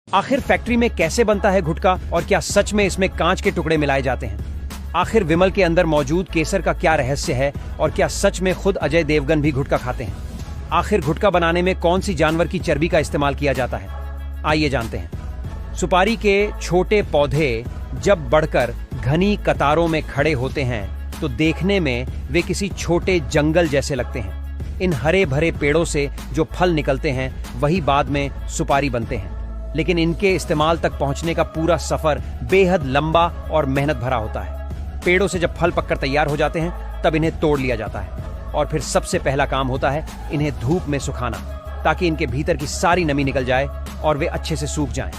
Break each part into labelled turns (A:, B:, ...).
A: आखिर फैक्ट्री में कैसे बनता है गुटखा और क्या सच में इसमें कांच के टुकड़े मिलाए जाते हैं? आखिर विमल के अंदर मौजूद केसर का क्या रहस्य है और क्या सच में खुद अजय देवगन भी गुटखा खाते हैं? आखिर गुटखा बनाने में कौन सी जानवर की चर्बी का इस्तेमाल किया जाता है? आइए जानते हैं। सुपारी के छोटे पौधे जब बढ़कर घनी कतारों में खड़े होते हैं तो देखने में वे किसी छोटे जंगल जैसे लगते हैं। इन हरे भरे पेड़ों से जो फल निकलते हैं वही बाद में सुपारी बनते हैं, लेकिन इनके इस्तेमाल तक पहुंचने का पूरा सफर बेहद लंबा और मेहनत भरा होता है। पेड़ों से जब फल पककर तैयार हो जाते हैं तब इन्हें तोड़ लिया जाता है और फिर सबसे पहला काम होता है इन्हें धूप में सुखाना, ताकि इनके भीतर की सारी नमी निकल जाए और वे अच्छे से सूख जाएं।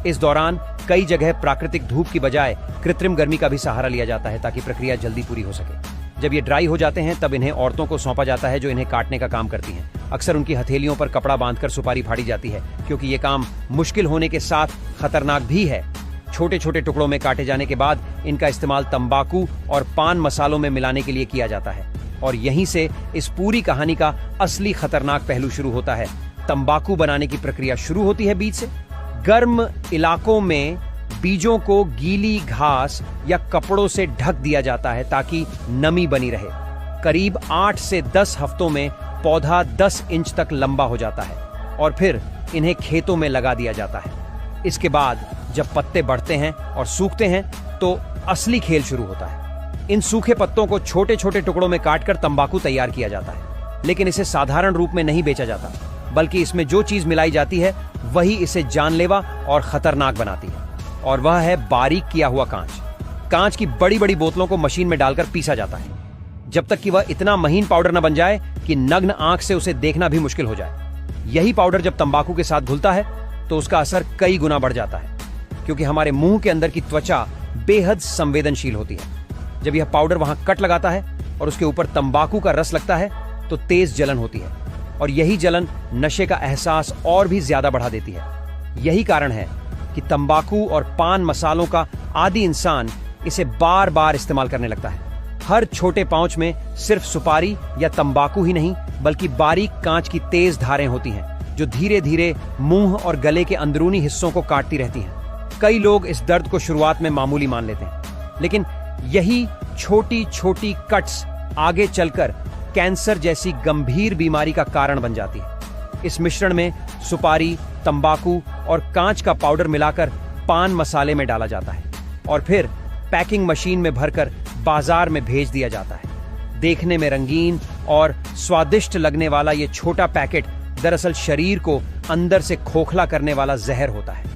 A: इस दौरान कई जगह प्राकृतिक धूप की बजाय कृत्रिम गर्मी का भी सहारा लिया जाता है ताकि प्रक्रिया जल्दी पूरी हो सके। जब ये ड्राई हो जाते हैं तब इन्हें औरतों को सौंपा जाता है जो इन्हें काटने का काम करती हैं। अक्सर उनकी हथेलियों पर कपड़ा बांधकर सुपारी फाड़ी जाती है, क्योंकि ये काम मुश्किल होने के साथ खतरनाक भी है। छोटे छोटे टुकड़ों में काटे जाने के बाद इनका इस्तेमाल तंबाकू और पान मसालों में मिलाने के लिए किया जाता है, और यहीं से इस पूरी कहानी का असली खतरनाक पहलू शुरू होता है। तंबाकू बनाने की प्रक्रिया शुरू होती है बीज से। गर्म इलाकों में बीजों को गीली घास या कपड़ों से ढक दिया जाता है ताकि नमी बनी रहे। करीब 8 से 10 हफ्तों में पौधा 10 इंच तक लंबा हो जाता है और फिर इन्हें खेतों में लगा दिया जाता है। इसके बाद जब पत्ते बढ़ते हैं और सूखते हैं तो असली खेल शुरू होता है। इन सूखे पत्तों को छोटे छोटे टुकड़ों में काटकर तंबाकू तैयार किया जाता है, लेकिन इसे साधारण रूप में नहीं बेचा जाता, बल्कि इसमें जो चीज मिलाई जाती है वही इसे जानलेवा और खतरनाक बनाती है, और वह है बारीक किया हुआ कांच। कांच की बड़ी बड़ी बोतलों को मशीन में डालकर पीसा जाता है जब तक कि वह इतना महीन पाउडर न बन जाए कि नग्न आंख से उसे देखना भी मुश्किल हो जाए। यही पाउडर जब तंबाकू के साथ घुलता है तो उसका असर कई गुना बढ़ जाता है, क्योंकि हमारे मुंह के अंदर की त्वचा बेहद संवेदनशील होती है। जब यह पाउडर वहां कट लगाता है और उसके ऊपर तंबाकू का रस लगता है तो तेज जलन होती है, और यही जलन नशे का एहसास और भी ज्यादा बढ़ा देती है। यही कारण है कि तंबाकू और पान मसालों का आदी इंसान इसे बार बार इस्तेमाल करने लगता है। हर छोटे पाउच में सिर्फ सुपारी या तंबाकू ही नहीं, बल्कि बारीक कांच की तेज धारें होती हैं जो धीरे धीरे मुंह और गले के अंदरूनी हिस्सों को काटती रहती हैं। कई लोग इस दर्द को शुरुआत में मामूली मान लेते हैं, लेकिन यही छोटी छोटी कट्स आगे चलकर कैंसर जैसी गंभीर बीमारी का कारण बन जाती है। इस मिश्रण में सुपारी, तंबाकू और कांच का पाउडर मिलाकर पान मसाले में डाला जाता है और फिर पैकिंग मशीन में भरकर बाजार में भेज दिया जाता है। देखने में रंगीन और स्वादिष्ट लगने वाला ये छोटा पैकेट दरअसल शरीर को अंदर से खोखला करने वाला जहर होता है।